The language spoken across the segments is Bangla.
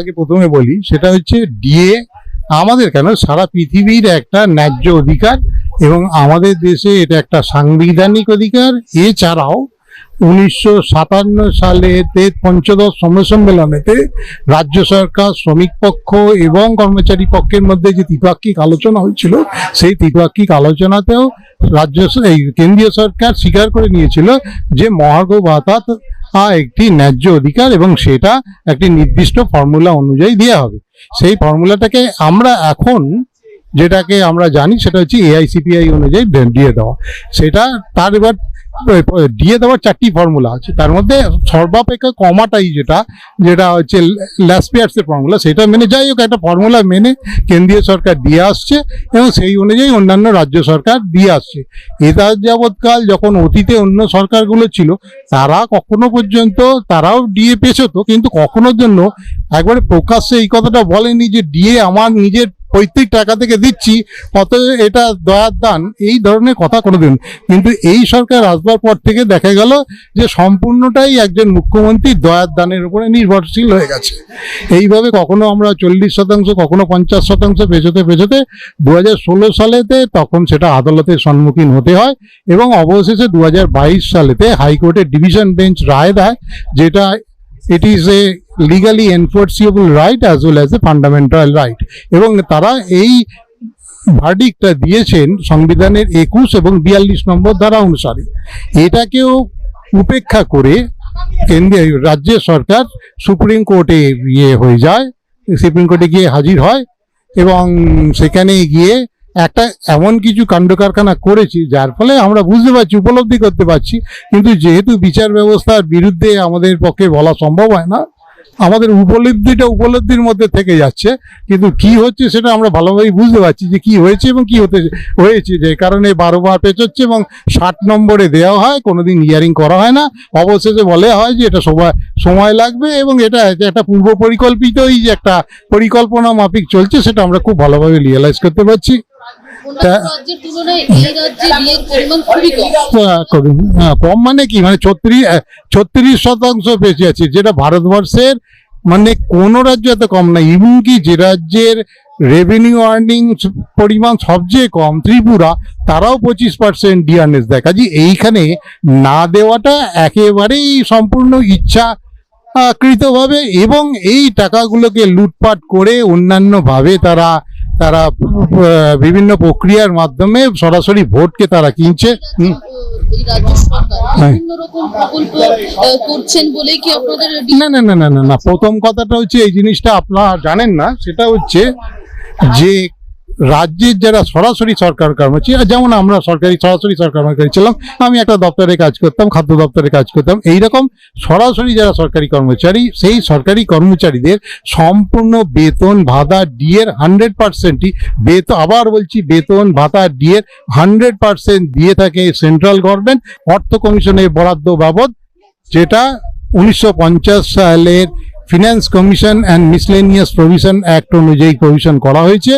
আগে প্রথমে বলি সেটা হচ্ছে ডিএ আমাদের কেন সারা পৃথিবীর একটা ন্যায্য অধিকার এবং আমাদের দেশে এটা একটা সাংবিধানিক অধিকার। এছাড়াও 1957 সালেতে পঞ্চদশ সম্মেলনেতে রাজ্য সরকার, শ্রমিক পক্ষ এবং কর্মচারী পক্ষের মধ্যে যে দ্বিপাক্ষিক আলোচনা হয়েছিল, সেই দ্বিপাক্ষিক আলোচনাতেও কেন্দ্রীয় সরকার স্বীকার করে নিয়েছিল যে মহার্ঘ ভাতা একটি ন্যায্য অধিকার এবং সেটা একটি নির্দিষ্ট ফর্মুলা অনুযায়ী দেওয়া হবে। সেই ফর্মুলাটাকে আমরা এখন যেটাকে আমরা জানি সেটা হচ্ছে এআইসিপিআই অনুযায়ী দিয়ে দেওয়া। সেটা তার এবার দিয়ে দেওয়ার 4টি ফর্মুলা আছে, তার মধ্যে সর্বাপেক্ষা কমাটাই যেটা হচ্ছে ল্যাসপিয়ার্সের ফর্মুলা, সেটা মেনে যাই হোক একটা ফর্মুলা মেনে কেন্দ্রীয় সরকার দিয়ে আসছে এবং সেই অনুযায়ী অন্যান্য রাজ্য সরকার দিয়ে আসছে। এটা যাবৎকাল যখন অতীতে অন্য সরকারগুলো ছিল তারা কখনো পর্যন্ত তারাও ডিএ পেছতো, কিন্তু কখনোর জন্য একবারে প্রকাশ্যে এই কথাটা বলেনি যে ডিএ আমার নিজের পৈতৃক টাকা থেকে দিচ্ছি, অতএব এটা দয়ার দান, এই ধরনের কথা কোনোদিন। কিন্তু এই সরকার আসবার পর থেকে দেখা গেল যে সম্পূর্ণটাই একজন মুখ্যমন্ত্রী দয়ার দানের উপরে নির্ভরশীল হয়ে গেছে। এইভাবে কখনো আমরা 40%, কখনো 50% পেছোতে 2016 সালেতে তখন সেটা আদালতের সম্মুখীন হতে হয় এবং অবশেষে 2022 সালেতে হাইকোর্টের ডিভিশন বেঞ্চ রায় দেয় যেটা it is a legally enforceable right as well as a fundamental right, এবং তারা এই ভার্ডিক্টটা দিয়েছেন সংবিধানের 21 এবং 42 নম্বর ধারা অনুসারে। এটাকেও উপেক্ষা করে কেন্দ্রীয় রাজ্যের সরকার সুপ্রিম কোর্টে হয়ে যায়, সুপ্রিম কোর্টে গিয়ে হাজির হয় এবং সেখানে গিয়ে একটা এমন কিছু কাণ্ড কারখানা করেছি যার ফলে আমরা বুঝতে পারছি, উপলব্ধি করতে পারছি, কিন্তু যেহেতু বিচার ব্যবস্থার বিরুদ্ধে আমাদের পক্ষে বলা সম্ভব হয় না, আমাদের উপলব্ধির মধ্যে থেকে যাচ্ছে, কিন্তু কি হচ্ছে সেটা আমরা ভালোভাবে বুঝতে পারছি যে কি হয়েছে এবং কি হয়েছে, যে কারণে 12 বার পেঁচোচ্ছে এবং 60 নম্বরে দেওয়া হয়, কোনোদিন হিয়ারিং করা হয় না, অবশেষে বলে হয় যে এটা সময় লাগবে এবং এটা একটা পূর্ব পরিকল্পিতই যে একটা পরিকল্পনা মাফিক চলছে সেটা আমরা খুব ভালোভাবে রিয়েলাইজ করতে পারছি। কম মানে কি, মানে 36% বেশি আছে, যেটা ভারতবর্ষের মানে কোন রাজ্য এত কম না। ইভেন কি যে রাজ্যের রেভিনিউ আর্নিং পরিমাণ সবচেয়ে কম ত্রিপুরা, তারাও 25% ডিআরএস দেয়। কাজে এইখানে না দেওয়াটা একেবারেই সম্পূর্ণ ইচ্ছাকৃতভাবে এবং এই টাকাগুলোকে লুটপাট করে অন্যান্যভাবে তারা বিভিন্ন প্রক্রিয়ার মাধ্যমে সরাসরি ভোটকে তারা কিনছে। না, প্রথম কথাটা হচ্ছে এই জিনিসটা আপনারা জানেন না, সেটা হচ্ছে যে রাজ্যের যারা সরাসরি সরকার কর্মচারী, যেমন আমরা সরাসরি সরকার কর্মচারী ছিলাম, আমি একটা দপ্তরে কাজ করতাম, খাদ্য দপ্তরে কাজ করতাম, এইরকম সরাসরি যারা সরকারি কর্মচারী, সেই সরকারি কর্মচারীদের সম্পূর্ণ বেতন ভাতা ডিএর 100%ই আবার বলছি বেতন ভাতা ডিএর 100% দিয়ে থাকে সেন্ট্রাল গভর্নমেন্ট অর্থ কমিশনের বরাদ্দ বাবদ, যেটা 1950 সালের finance commission and miscellaneous provision act অনুযায়ী প্রভিশন করা হয়েছে।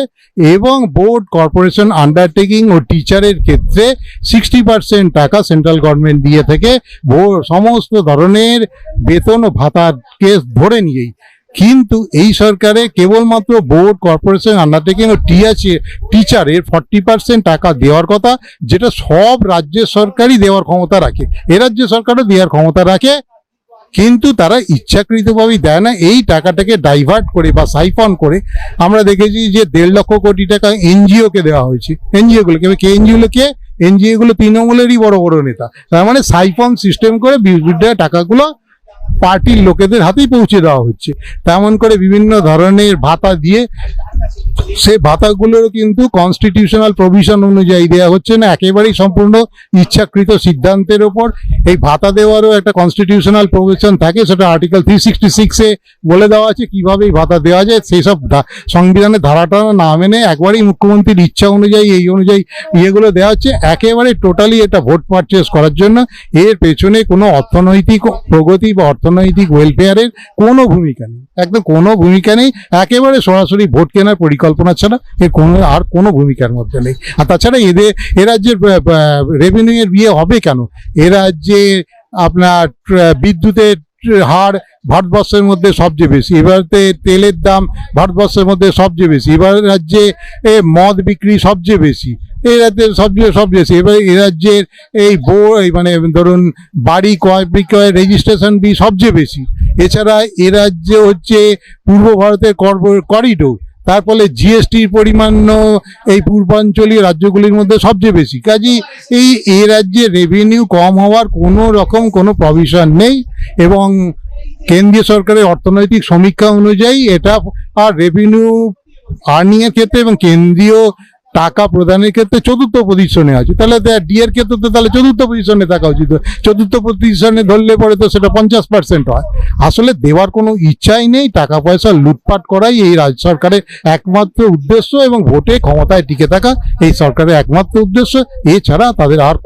এবং বোর্ড, কর্পোরেশন, আন্ডারটেকিং ও টিচারের ক্ষেত্রে 60% টাকা সেন্ট্রাল গভর্নমেন্ট দিয়ে থেকে সমস্ত ধরনের বেতন ও ভাতাকে ধরে নিয়েই। কিন্তু এই সরকারে কেবলমাত্র বোর্ড, কর্পোরেশন, আন্ডারটেকিং ও টিচারের 40% টাকা দেওয়ার কথা, যেটা সব রাজ্যের সরকারই দেওয়ার ক্ষমতা রাখে, এ রাজ্য সরকারও দেওয়ার ক্ষমতা রাখে, কিন্তু তারা ইচ্ছাকৃতভাবেই দেয় না। এই টাকাটাকে ডাইভার্ট করে বা সাইফন করে আমরা দেখেছি যে 1.5 লক্ষ কোটি টাকা এনজিওকে দেওয়া হয়েছে। এনজিওগুলো তৃণমূলেরই বড় বড় নেতা, তার মানে সাইফন সিস্টেম করে টাকাগুলো পার্টির লোকেদের হাতেই পৌঁছে দেওয়া হচ্ছে। তেমন করে বিভিন্ন ধরনের ভাতা দিয়ে সে ভাতাগুলোরও কিন্তু কনস্টিটিউশনাল প্রভিশন অনুযায়ী দেওয়া হচ্ছে না, একেবারেই সম্পূর্ণ ইচ্ছাকৃত সিদ্ধান্তের ওপর। এই ভাতা দেওয়ারও একটা কনস্টিটিউশনাল প্রভিশন থাকে, সেটা আর্টিকেল 366-এ বলে দেওয়া আছে কিভাবে এই ভাতা দেওয়া যায়। সেই সব সংবিধানের ধারাটা না মেনে একবারেই মুখ্যমন্ত্রীর ইচ্ছা অনুযায়ী এই অনুযায়ী ইয়েগুলো দেওয়া হচ্ছে, একেবারে টোটালি এটা ভোট পারচেস করার জন্য। এর পেছনে কোনো অর্থনৈতিক প্রগতি বা অর্থনৈতিক ওয়েলফেয়ারের কোনো ভূমিকা নেই, একদম কোনো ভূমিকা নেই, একেবারে সরাসরি ভোট কেনার পরিকল্পনা ছাড়া এর কোনো ভূমিকার মধ্যে নেই। আর তাছাড়া এ রাজ্যের রেভিনিউ এর হবে কেন? এ রাজ্যে আপনার বিদ্যুতের হার ভারতবর্ষের মধ্যে সবচেয়ে বেশি। এবার তেলের দাম ভারতবর্ষের মধ্যে সবচেয়ে বেশি। এবার রাজ্যে মদ বিক্রি সবচেয়ে বেশি, এই রাজ্যে সবচেয়ে বেশি। এবার এ রাজ্যের এই মানে ধরুন বাড়ি ক্রয় বিক্রয় রেজিস্ট্রেশন ফি সবচেয়ে বেশি। এছাড়া এ রাজ্যে হচ্ছে পূর্ব ভারতের করিডোর, তার ফলে জিএসটির পরিমাণ এই পূর্বাঞ্চলীয় রাজ্যগুলির মধ্যে সবচেয়ে বেশি। কাজেই এই রাজ্যে রেভিনিউ কম হওয়ার কোনো রকম কোনো প্রভিশন নেই, এবং কেন্দ্রীয় সরকারের অর্থনৈতিক সমীক্ষা অনুযায়ী এটা আর রেভিনিউ আর্নিং এর ক্ষেত্রে এবং কেন্দ্রীয় টাকা প্রদানের ক্ষেত্রে চতুর্থ পজিশনে আছে। তাহলে ডি এর ক্ষেত্রে তো তাহলে চতুর্থ পজিশনে থাকা উচিত। চতুর্থ পজিশনে ধরলে পরে তো সেটা 50% হয়। আসলে দেওয়ার কোনো ইচ্ছাই নেই, টাকা পয়সা লুটপাট করাই এই রাজ্য সরকারের একমাত্র উদ্দেশ্য, এবং ভোটে ক্ষমতায় টিকে থাকা এই সরকারের একমাত্র উদ্দেশ্য। এছাড়া তাদের আর